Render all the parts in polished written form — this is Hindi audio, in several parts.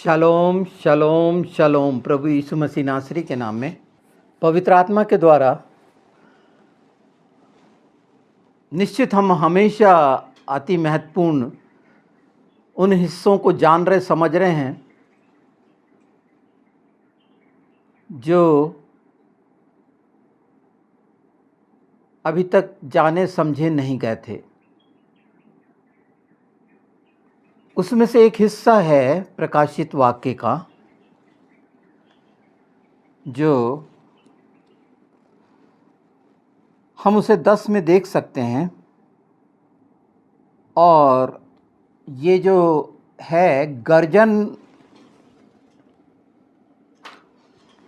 शालोम शालोम शालोम। प्रभु यीशु मसीह नासरी के नाम में पवित्र आत्मा के द्वारा निश्चित हम हमेशा अति महत्वपूर्ण उन हिस्सों को जान रहे समझ रहे हैं जो अभी तक जाने समझे नहीं गए थे। उसमें से एक हिस्सा है प्रकाशित वाक्य का, जो हम उसे 10 में देख सकते हैं। और ये जो है गर्जन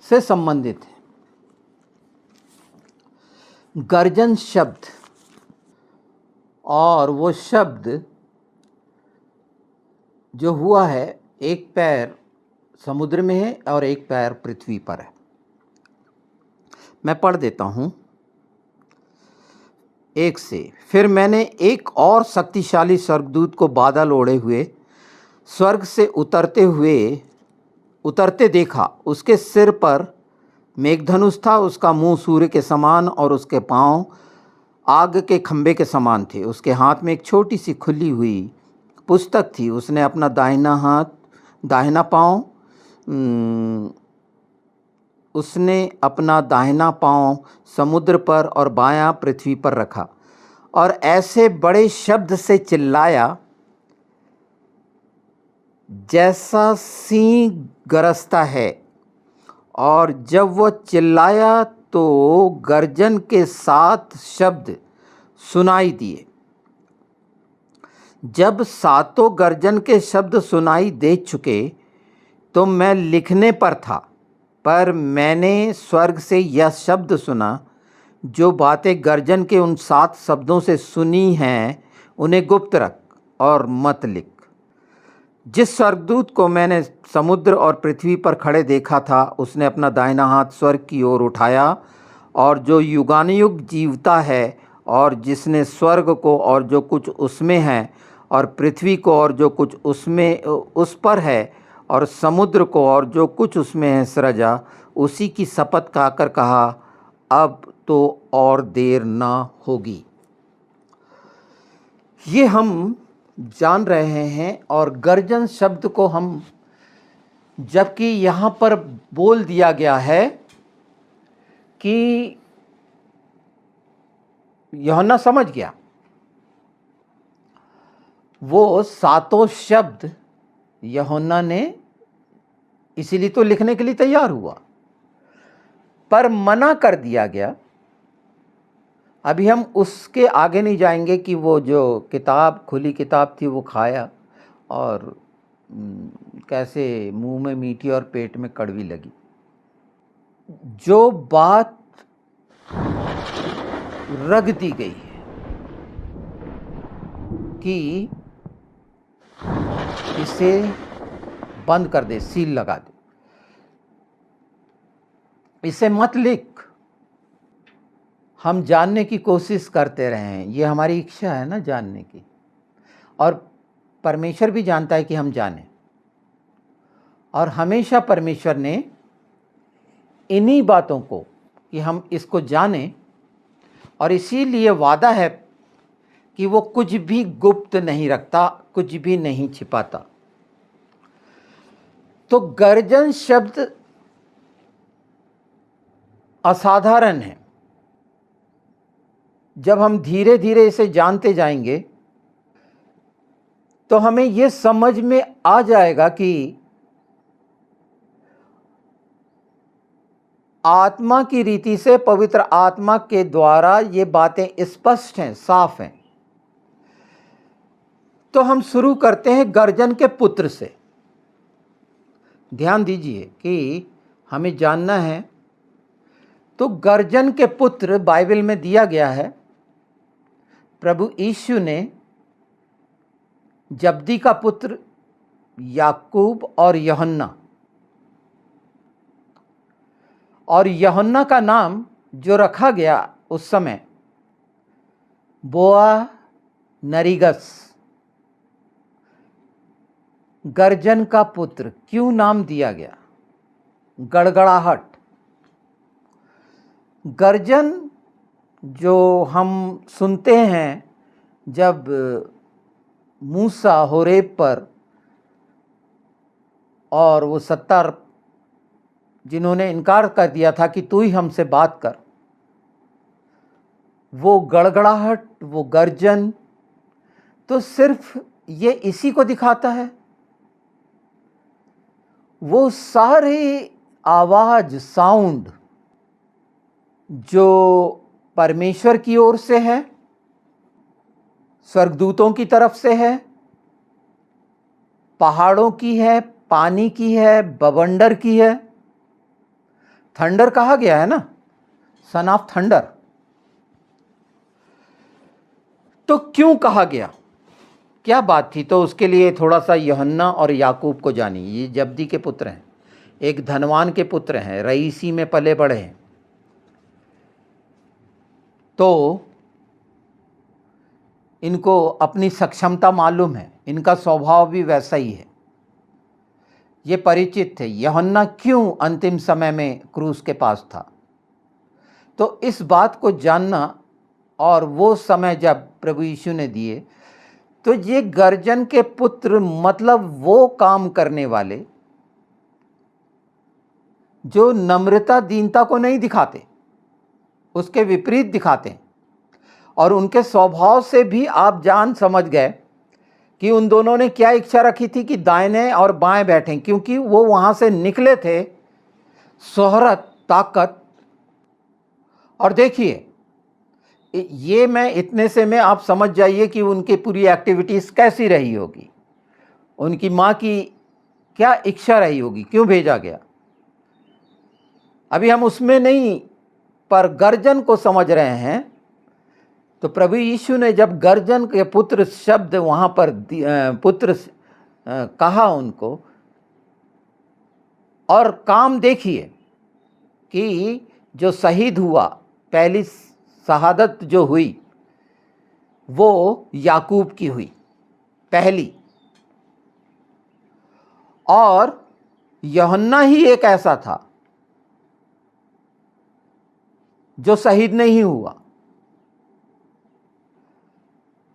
से संबंधित है। गर्जन शब्द, और वो शब्द जो हुआ है, एक पैर समुद्र में है और एक पैर पृथ्वी पर है। मैं पढ़ देता हूँ 1 से। फिर मैंने एक और शक्तिशाली स्वर्गदूत को बादल ओढ़े हुए स्वर्ग से उतरते देखा। उसके सिर पर मेघधनुष था, उसका मुंह सूर्य के समान और उसके पांव आग के खंभे के समान थे। उसके हाथ में एक छोटी सी खुली हुई पुस्तक थी। उसने अपना दाहिना पांव समुद्र पर और बायां पृथ्वी पर रखा और ऐसे बड़े शब्द से चिल्लाया जैसा सिंह गरजता है। और जब वह चिल्लाया तो गर्जन के 7 शब्द सुनाई दिए। जब 7 गर्जन के शब्द सुनाई दे चुके तो मैं लिखने पर था, पर मैंने स्वर्ग से यह शब्द सुना, जो बातें गर्जन के उन 7 शब्दों से सुनी हैं उन्हें गुप्त रख और मत लिख। जिस स्वर्गदूत को मैंने समुद्र और पृथ्वी पर खड़े देखा था, उसने अपना दाहिना हाथ स्वर्ग की ओर उठाया, और जो युगानुयुग जीवता है, और जिसने स्वर्ग को और जो कुछ उसमें है, और पृथ्वी को और जो कुछ उसमें उस पर है, और समुद्र को और जो कुछ उसमें है सृजा, उसी की शपथ खाकर कहा, अब तो और देर ना होगी। ये हम जान रहे हैं। और गर्जन शब्द को हम, जबकि यहाँ पर बोल दिया गया है कि यूहन्ना समझ गया, वो 7 शब्द यूहन्ना ने इसीलिए तो लिखने के लिए तैयार हुआ, पर मना कर दिया गया। अभी हम उसके आगे नहीं जाएंगे कि वो जो किताब, खुली किताब थी, वो खाया और कैसे मुंह में मीठी और पेट में कड़वी लगी। जो बात रख दी गई है कि इसे बंद कर दे, सील लगा दे, इसे मत लिख, हम जानने की कोशिश करते रहे हैं। ये हमारी इच्छा है ना, जानने की। और परमेश्वर भी जानता है कि हम जानें, और हमेशा परमेश्वर ने इन्हीं बातों को कि हम इसको जानें, और इसीलिए वादा है कि वो कुछ भी गुप्त नहीं रखता, कुछ भी नहीं छिपाता। तो गर्जन शब्द असाधारण है। जब हम धीरे धीरे इसे जानते जाएंगे तो हमें यह समझ में आ जाएगा कि आत्मा की रीति से, पवित्र आत्मा के द्वारा ये बातें स्पष्ट हैं, साफ हैं। तो हम शुरू करते हैं गर्जन के पुत्र से। ध्यान दीजिए कि हमें जानना है। तो गर्जन के पुत्र बाइबल में दिया गया है। प्रभु यीशु ने जब्दी का पुत्र याकूब और यूहन्ना, और यूहन्ना का नाम जो रखा गया उस समय बोआ नरीगस, गर्जन का पुत्र क्यों नाम दिया गया? गड़गड़ाहट। गर्जन जो हम सुनते हैं जब मूसा होरेब पर और वो 70 जिन्होंने इनकार कर दिया था कि तू ही हमसे बात कर, वो गड़गड़ाहट, वो गर्जन तो सिर्फ ये इसी को दिखाता है। वो सारे आवाज, साउंड जो परमेश्वर की ओर से है, स्वर्गदूतों की तरफ से है, पहाड़ों की है, पानी की है, बवंडर की है। थंडर कहा गया है ना, सन ऑफ थंडर। तो क्यों कहा गया, क्या बात थी? तो उसके लिए थोड़ा सा यूहन्ना और याकूब को जानिए। ये जब्दी के पुत्र हैं, एक धनवान के पुत्र हैं, रईसी में पले बड़े हैं। तो इनको अपनी सक्षमता मालूम है, इनका स्वभाव भी वैसा ही है, ये परिचित थे। यूहन्ना क्यों अंतिम समय में क्रूस के पास था? तो इस बात को जानना, और वो समय जब प्रभु यीशु ने दिए, तो ये गर्जन के पुत्र मतलब वो काम करने वाले जो नम्रता दीनता को नहीं दिखाते, उसके विपरीत दिखाते हैं। और उनके स्वभाव से भी आप जान समझ गए कि उन दोनों ने क्या इच्छा रखी थी कि दाहिने और बाएं बैठें, क्योंकि वो वहां से निकले थे शोहरत, ताकत। और देखिए, ये मैं इतने से में आप समझ जाइए कि उनकी पूरी एक्टिविटीज कैसी रही होगी, उनकी माँ की क्या इच्छा रही होगी, क्यों भेजा गया। अभी हम उसमें नहीं, पर गर्जन को समझ रहे हैं। तो प्रभु यीशु ने जब गर्जन के पुत्र शब्द वहां पर पुत्र कहा उनको, और काम देखिए कि जो शहीद हुआ, पहली शहादत जो हुई वो याकूब की हुई पहली, और यूहन्ना ही एक ऐसा था जो शहीद नहीं हुआ।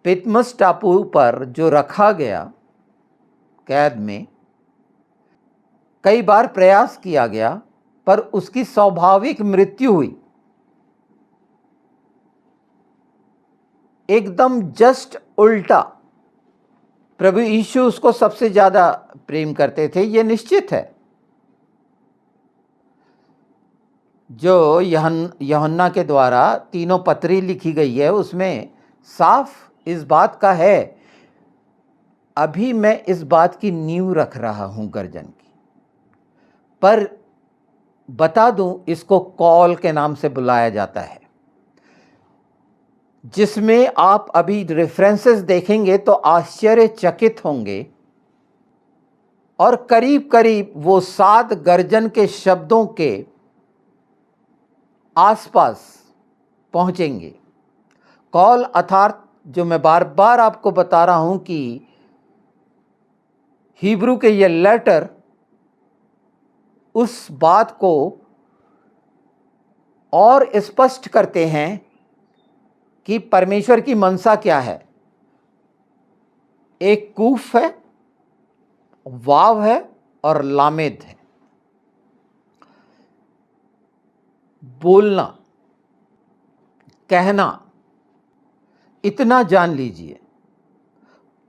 पितमस टापू पर जो रखा गया कैद में, कई बार प्रयास किया गया, पर उसकी स्वाभाविक मृत्यु हुई। एकदम जस्ट उल्टा। प्रभु यीशु उसको सबसे ज्यादा प्रेम करते थे, ये निश्चित है। जो यूहन्ना के द्वारा तीनों पत्री लिखी गई है, उसमें साफ इस बात का है। अभी मैं इस बात की नींव रख रहा हूं गर्जन की, पर बता दूं, इसको कॉल के नाम से बुलाया जाता है, जिसमें आप अभी रेफरेंसेस देखेंगे तो आश्चर्यचकित होंगे। और करीब करीब वो 7 गर्जन के शब्दों के आसपास पहुंचेंगे। कॉल अर्थात, जो मैं बार बार आपको बता रहा हूं कि हिब्रू के ये लेटर उस बात को और स्पष्ट करते हैं कि परमेश्वर की मनसा क्या है। एक कूफ है, वाव है और लामेद है। बोलना, कहना, इतना जान लीजिए।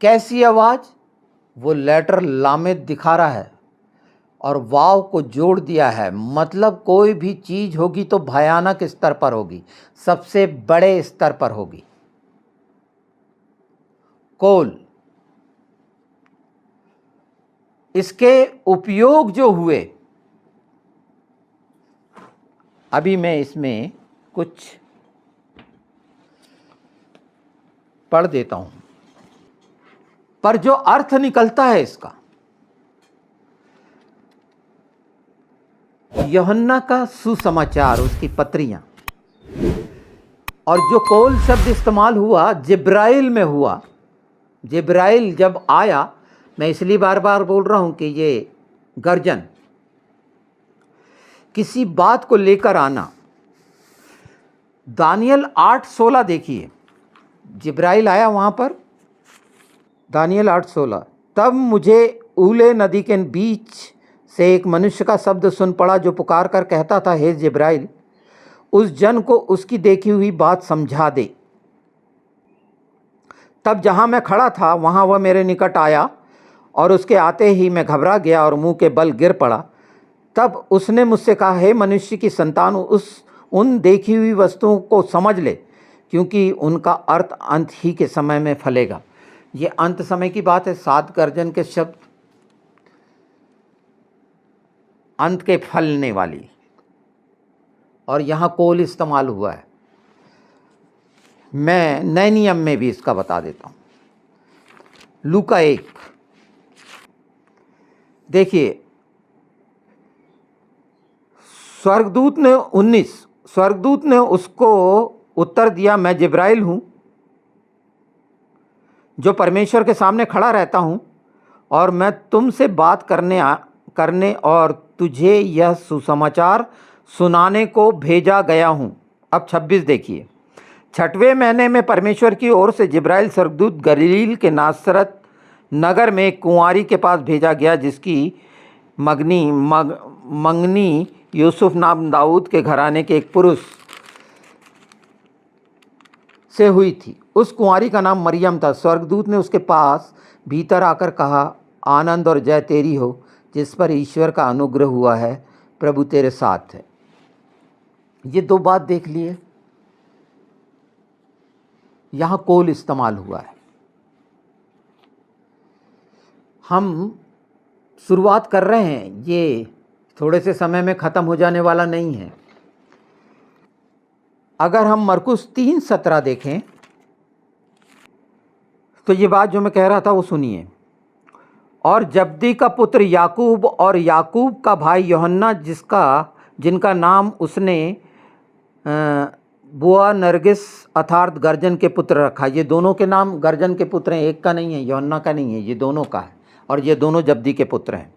कैसी आवाज? वो लेटर लामेद दिखा रहा है और वाव को जोड़ दिया है। मतलब कोई भी चीज होगी तो भयानक स्तर पर होगी, सबसे बड़े स्तर पर होगी। कोल, इसके उपयोग जो हुए, अभी मैं इसमें कुछ पढ़ देता हूं, पर जो अर्थ निकलता है इसका, यूहन्ना का सुसमाचार, उसकी पत्रियां, और जो कोल शब्द इस्तेमाल हुआ जिब्राइल में हुआ। जिब्राइल जब आया मैं इसलिए बार बार बोल रहा हूं कि ये गर्जन, किसी बात को लेकर आना। दानियल 8:16 देखिए, जिब्राइल आया वहां पर, दानियल 8:16। तब मुझे ऊले नदी के बीच से एक मनुष्य का शब्द सुन पड़ा जो पुकार कर कहता था, हे जिब्राइल, उस जन को उसकी देखी हुई बात समझा दे। तब जहां मैं खड़ा था वहां वह मेरे निकट आया और उसके आते ही मैं घबरा गया और मुंह के बल गिर पड़ा। तब उसने मुझसे कहा, हे मनुष्य की संतान, उन देखी हुई वस्तुओं को समझ ले, क्योंकि उनका अर्थ अंत ही के समय में फलेगा। ये अंत समय की बात है। 7 गर्जन के शब्द, अंत के फलने वाली, और यहां कोल इस्तेमाल हुआ है। मैं नए नियम में भी इसका बता देता हूं। लूका 1 देखिए, स्वर्गदूत ने 19, स्वर्गदूत ने उसको उत्तर दिया, मैं जिब्राइल हूं जो परमेश्वर के सामने खड़ा रहता हूं, और मैं तुमसे बात करने और तुझे यह सुसमाचार सुनाने को भेजा गया हूं। अब 26 देखिए, 6वें महीने में परमेश्वर की ओर से जिब्राइल स्वर्गदूत गलील के नासरत नगर में एक कुंवारी के पास भेजा गया, जिसकी मंगनी यूसुफ नाम दाऊद के घराने के एक पुरुष से हुई थी। उस कुंवारी का नाम मरियम था। स्वर्गदूत ने उसके पास भीतर आकर कहा, आनंद और जय तेरी हो, जिस पर ईश्वर का अनुग्रह हुआ है, प्रभु तेरे साथ है। ये 2 बात देख लिए, यहां कोल इस्तेमाल हुआ है। हम शुरुआत कर रहे हैं, ये थोड़े से समय में ख़त्म हो जाने वाला नहीं है। अगर हम मरकुस 3:17 देखें तो ये बात जो मैं कह रहा था वो सुनिए। और जब्दी का पुत्र याकूब और याकूब का भाई यूहन्ना, जिनका नाम उसने बुआ नरगिस अर्थात गर्जन के पुत्र रखा। ये दोनों के नाम गर्जन के पुत्र हैं, एक का नहीं है, यूहन्ना का नहीं है, ये दोनों का है, और ये दोनों जब्दी के पुत्र हैं।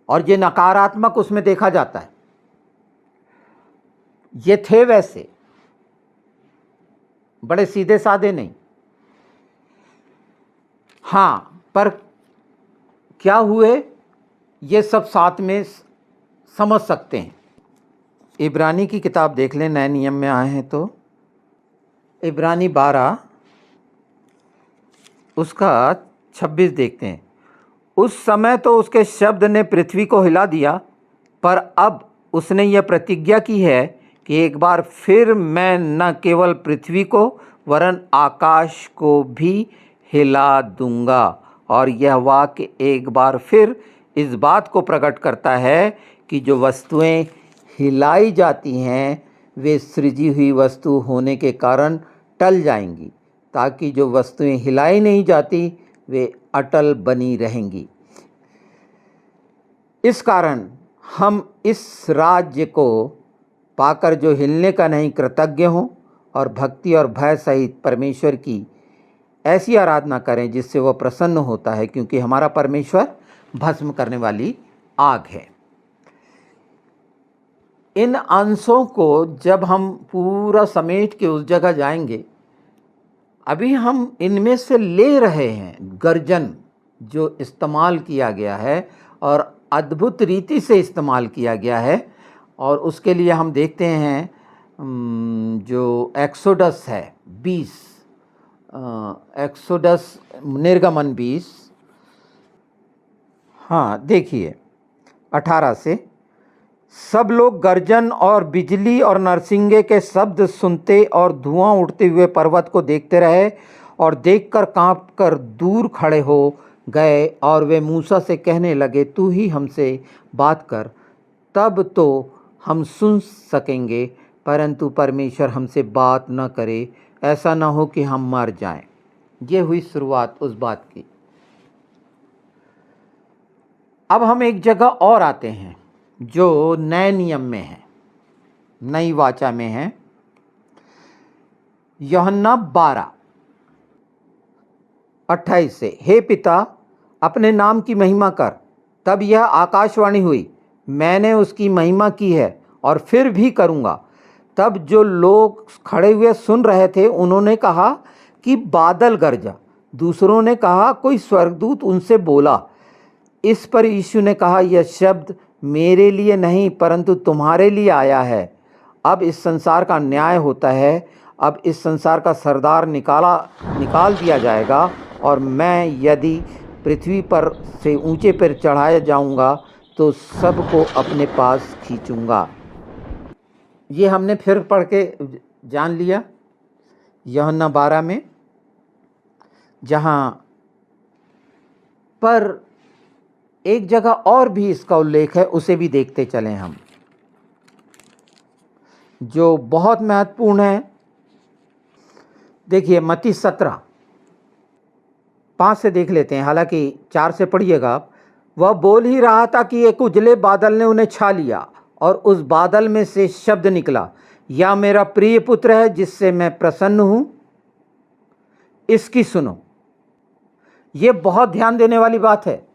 और ये नकारात्मक उसमें देखा जाता है। ये थे वैसे बड़े सीधे साधे नहीं, हाँ, पर क्या हुए ये सब साथ में समझ सकते हैं। इब्रानी की किताब देख लें, नए नियम में आए हैं तो इब्रानी 12 उसका 26 देखते हैं। उस समय तो उसके शब्द ने पृथ्वी को हिला दिया, पर अब उसने यह प्रतिज्ञा की है कि एक बार फिर मैं न केवल पृथ्वी को वरन आकाश को भी हिला दूंगा। और यह वाक्य एक बार फिर इस बात को प्रकट करता है कि जो वस्तुएं हिलाई जाती हैं वे सृजी हुई वस्तु होने के कारण टल जाएंगी, ताकि जो वस्तुएं हिलाई नहीं जाती वे अटल बनी रहेंगी। इस कारण हम इस राज्य को पाकर जो हिलने का नहीं कृतज्ञ हों और भक्ति और भय सहित परमेश्वर की ऐसी आराधना करें जिससे वह प्रसन्न होता है, क्योंकि हमारा परमेश्वर भस्म करने वाली आग है। इन अंशों को जब हम पूरा समेट के उस जगह जाएंगे, अभी हम इनमें से ले रहे हैं गर्जन जो इस्तेमाल किया गया है और अद्भुत रीति से इस्तेमाल किया गया है। और उसके लिए हम देखते हैं जो एक्सोडस है 20, एक्सोडस निर्गमन 20, हाँ देखिए 18 से, सब लोग गर्जन और बिजली और नरसिंगे के शब्द सुनते और धुआं उठते हुए पर्वत को देखते रहे, और देखकर कांपकर दूर खड़े हो गए, और वे मूसा से कहने लगे, तू ही हमसे बात कर, तब तो हम सुन सकेंगे, परंतु परमेश्वर हमसे बात न करे, ऐसा न हो कि हम मर जाएं। ये हुई शुरुआत उस बात की। अब हम एक जगह और आते हैं जो नए नियम में है, नई वाचा में है, यूहन्ना 12। 28 से, हे पिता अपने नाम की महिमा कर। तब यह आकाशवाणी हुई, मैंने उसकी महिमा की है और फिर भी करूँगा। तब जो लोग खड़े हुए सुन रहे थे उन्होंने कहा कि बादल गरजा। दूसरों ने कहा कोई स्वर्गदूत उनसे बोला। इस पर यीशु ने कहा, यह शब्द मेरे लिए नहीं परंतु तुम्हारे लिए आया है। अब इस संसार का न्याय होता है। अब इस संसार का सरदार निकाल दिया जाएगा और मैं यदि पृथ्वी पर से ऊंचे पर चढ़ाया जाऊंगा तो सबको अपने पास खींचूंगा। ये हमने फिर पढ़ के जान लिया यूहन्ना 12 में, जहाँ पर एक जगह और भी इसका उल्लेख है, उसे भी देखते चलें हम, जो बहुत महत्वपूर्ण है। देखिए मत्ती 17:5 से देख लेते हैं, हालांकि 4 से पढ़िएगा आप। वह बोल ही रहा था कि एक उजले बादल ने उन्हें छा लिया और उस बादल में से शब्द निकला, यह मेरा प्रिय पुत्र है जिससे मैं प्रसन्न हूं, इसकी सुनो। ये बहुत ध्यान देने वाली बात है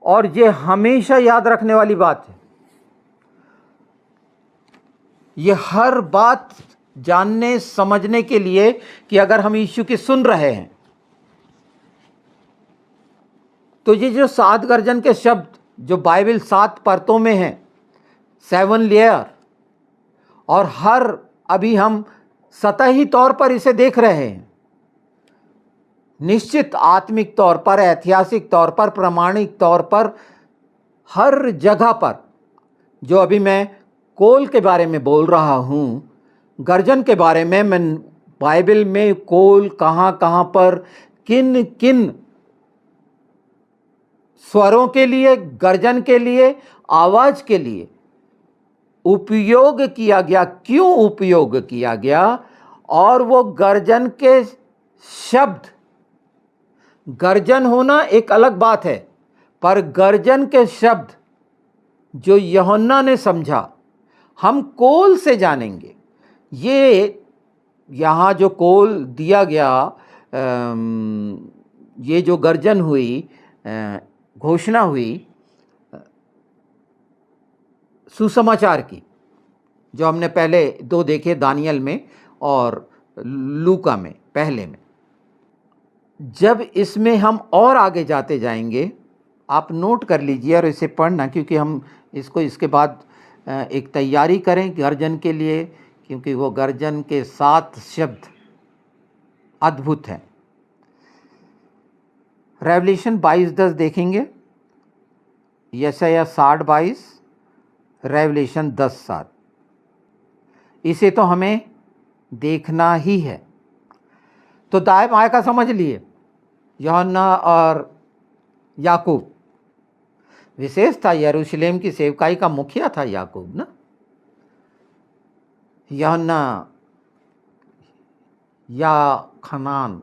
और ये हमेशा याद रखने वाली बात है। ये हर बात जानने समझने के लिए कि अगर हम यीशु की सुन रहे हैं तो ये जो 7 गर्जन के शब्द जो बाइबल 7 परतों में हैं, 7 लेयर, और हर अभी हम सतही तौर पर इसे देख रहे हैं। निश्चित आत्मिक तौर पर, ऐतिहासिक तौर पर, प्रामाणिक तौर पर, हर जगह पर जो अभी मैं कोल के बारे में बोल रहा हूँ, गर्जन के बारे में, मैं बाइबल में कोल कहाँ कहाँ पर किन किन स्वरों के लिए, गर्जन के लिए, आवाज के लिए उपयोग किया गया, क्यों उपयोग किया गया, और वो गर्जन के शब्द, गर्जन होना एक अलग बात है, पर गर्जन के शब्द जो यूहन्ना ने समझा हम कोल से जानेंगे। ये यहाँ जो कोल दिया गया, ये जो गर्जन हुई, घोषणा हुई सुसमाचार की, जो हमने पहले 2 देखे, दानियल में और लूका में, पहले में। जब इसमें हम और आगे जाते जाएंगे, आप नोट कर लीजिए और इसे पढ़ना, क्योंकि हम इसको इसके बाद एक तैयारी करें गर्जन के लिए, क्योंकि वो गर्जन के 7 शब्द अद्भुत हैं। रेवलेशन 22:10 देखेंगे, यशायाह 60:22, रेवलेशन 10:7। इसे तो हमें देखना ही है। तो दाएं बाएं का समझ लिए, यूहन्ना और याकूब। विशेष था, यरूशलेम की सेवकाई का मुखिया था याकूब ना। यूहन्ना या खनान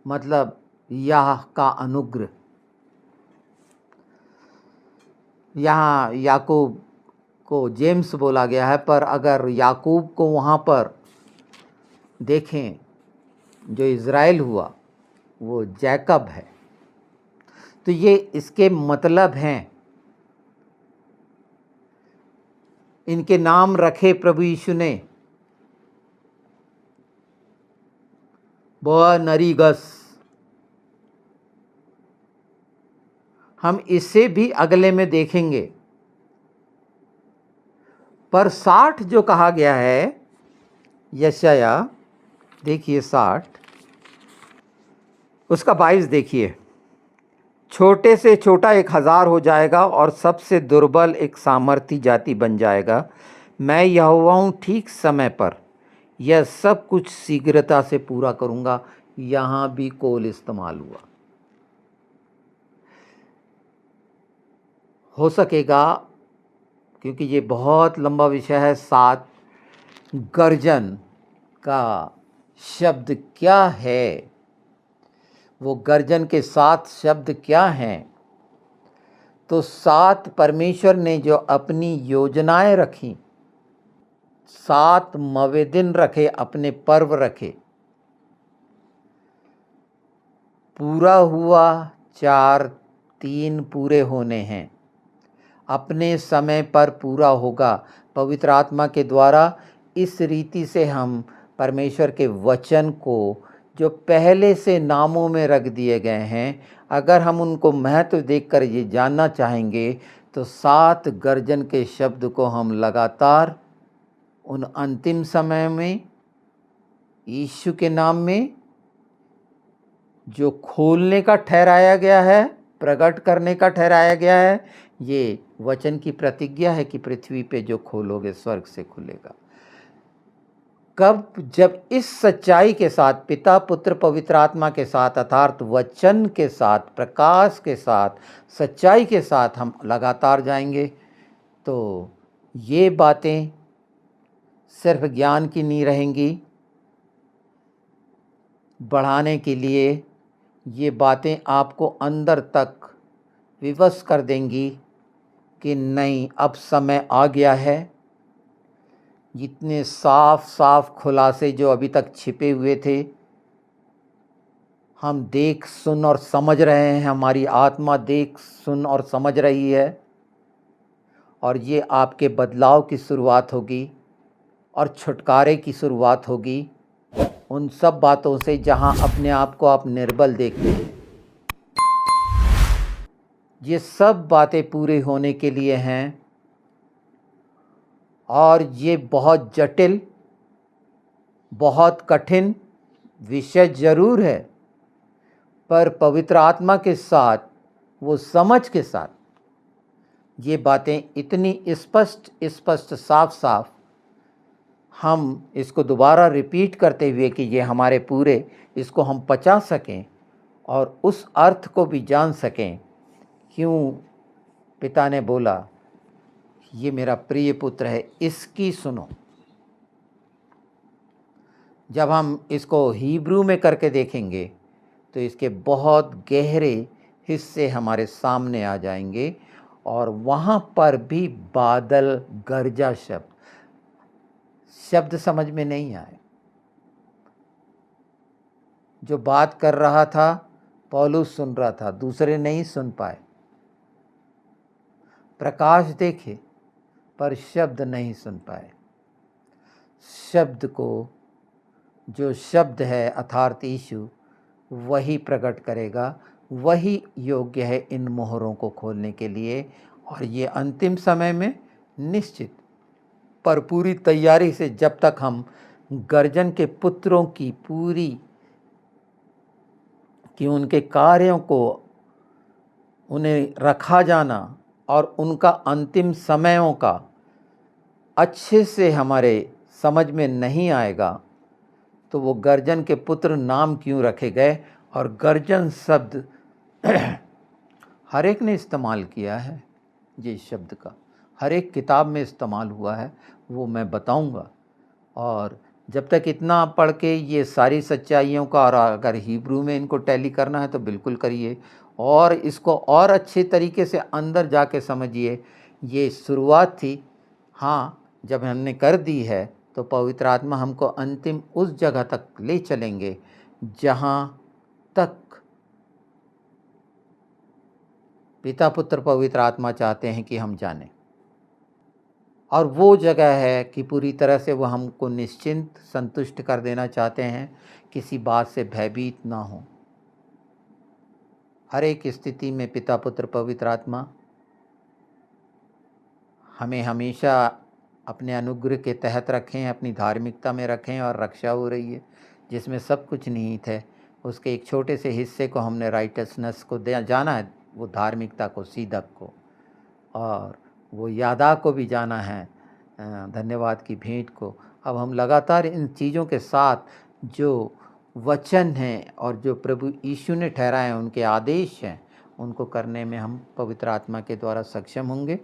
मतलब याह का अनुग्रह। यहाँ याकूब को जेम्स बोला गया है, पर अगर याकूब को वहाँ पर देखें, जो इज़राइल हुआ वो जैकब है। तो ये इसके मतलब हैं, इनके नाम रखे प्रभु यीशु ने, बोअनरीगस। हम इसे भी अगले में देखेंगे। पर 60 जो कहा गया है, यशायाह देखिए 60, उसका 22 देखिए, छोटे से छोटा 1000 हो जाएगा और सबसे दुर्बल एक सामर्थी जाति बन जाएगा। मैं यहोवा हूँ, ठीक समय पर यह सब कुछ शीघ्रता से पूरा करूँगा। यहाँ भी कोल इस्तेमाल हुआ। हो सकेगा, क्योंकि ये बहुत लंबा विषय है, 7 गर्जन का शब्द क्या है, वो गर्जन के 7 शब्द क्या हैं। तो 7 परमेश्वर ने जो अपनी योजनाएं रखी, 7 मवेदिन रखे, अपने पर्व रखे, पूरा हुआ 4, 3 पूरे होने हैं, अपने समय पर पूरा होगा। पवित्र आत्मा के द्वारा इस रीति से हम परमेश्वर के वचन को जो पहले से नामों में रख दिए गए हैं, अगर हम उनको महत्व देखकर ये जानना चाहेंगे तो 7 गर्जन के शब्द को हम लगातार उन अंतिम समय में यीशु के नाम में जो खोलने का ठहराया गया है, प्रकट करने का ठहराया गया है, ये वचन की प्रतिज्ञा है कि पृथ्वी पे जो खोलोगे स्वर्ग से खुलेगा। कब? जब इस सच्चाई के साथ पिता पुत्र पवित्र आत्मा के साथ अर्थात वचन के साथ, प्रकाश के साथ, सच्चाई के साथ हम लगातार जाएंगे तो ये बातें सिर्फ ज्ञान की नहीं रहेंगी, बढ़ाने के लिए ये बातें आपको अंदर तक विवश कर देंगी कि नहीं, अब समय आ गया है। जितने साफ साफ खुलासे जो अभी तक छिपे हुए थे, हम देख सुन और समझ रहे हैं, हमारी आत्मा देख सुन और समझ रही है, और ये आपके बदलाव की शुरुआत होगी और छुटकारे की शुरुआत होगी उन सब बातों से जहां अपने आप को आप निर्बल देखते हैं। ये सब बातें पूरी होने के लिए हैं और ये बहुत जटिल, बहुत कठिन विषय जरूर है, पर पवित्र आत्मा के साथ, वो समझ के साथ ये बातें इतनी स्पष्ट साफ साफ हम इसको दोबारा रिपीट करते हुए कि ये हमारे पूरे इसको हम पचा सकें और उस अर्थ को भी जान सकें। क्यों पिता ने बोला ये मेरा प्रिय पुत्र है, इसकी सुनो। जब हम इसको हिब्रू में करके देखेंगे तो इसके बहुत गहरे हिस्से हमारे सामने आ जाएंगे और वहाँ पर भी बादल गरजा शब्द समझ में नहीं आए। जो बात कर रहा था पौलुस सुन रहा था, दूसरे नहीं सुन पाए। प्रकाश देखे पर शब्द नहीं सुन पाए। शब्द को, जो शब्द है अर्थात यीशु, वही प्रकट करेगा, वही योग्य है इन मोहरों को खोलने के लिए। और ये अंतिम समय में निश्चित पर पूरी तैयारी से, जब तक हम गर्जन के पुत्रों की पूरी कि उनके कार्यों को, उन्हें रखा जाना और उनका अंतिम समयों का अच्छे से हमारे समझ में नहीं आएगा तो वो गर्जन के पुत्र नाम क्यों रखे गए। और गर्जन शब्द हर एक ने इस्तेमाल किया है, ये शब्द का हर एक किताब में इस्तेमाल हुआ है, वो मैं बताऊंगा। और जब तक इतना पढ़ के ये सारी सच्चाइयों का, और अगर हिब्रू में इनको टैली करना है तो बिल्कुल करिए और इसको और अच्छे तरीके से अंदर जाके समझिए। ये शुरुआत थी, हाँ, जब हमने कर दी है तो पवित्र आत्मा हमको अंतिम उस जगह तक ले चलेंगे जहाँ तक पिता पुत्र पवित्र आत्मा चाहते हैं कि हम जानें। और वो जगह है कि पूरी तरह से वो हमको निश्चिंत, संतुष्ट कर देना चाहते हैं, किसी बात से भयभीत ना हो। हर एक स्थिति में पिता पुत्र पवित्र आत्मा हमें हमेशा अपने अनुग्रह के तहत रखें, अपनी धार्मिकता में रखें। और रक्षा हो रही है जिसमें सब कुछ निहित है, उसके एक छोटे से हिस्से को हमने राइटसनेस को जाना है, वो धार्मिकता को, सीधक को, और वो यादा को भी जाना है, धन्यवाद की भेंट को। अब हम लगातार इन चीज़ों के साथ जो वचन हैं और जो प्रभु यीशु ने ठहराए हैं, उनके आदेश हैं, उनको करने में हम पवित्र आत्मा के द्वारा सक्षम होंगे।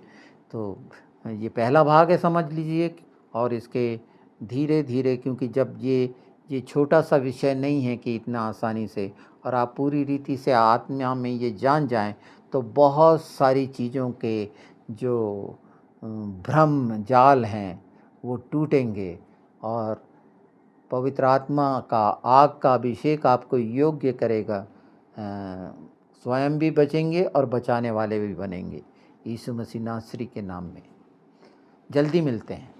तो ये पहला भाग है, समझ लीजिए। और इसके धीरे धीरे, क्योंकि जब ये छोटा सा विषय नहीं है कि इतना आसानी से, और आप पूरी रीति से आत्मा में ये जान जाएं तो बहुत सारी चीज़ों के जो भ्रम जाल हैं वो टूटेंगे और पवित्र आत्मा का आग का अभिषेक आपको योग्य करेगा स्वयं भी बचेंगे और बचाने वाले भी बनेंगे, यीशु मसीह नासरी के नाम में। जल्दी मिलते हैं।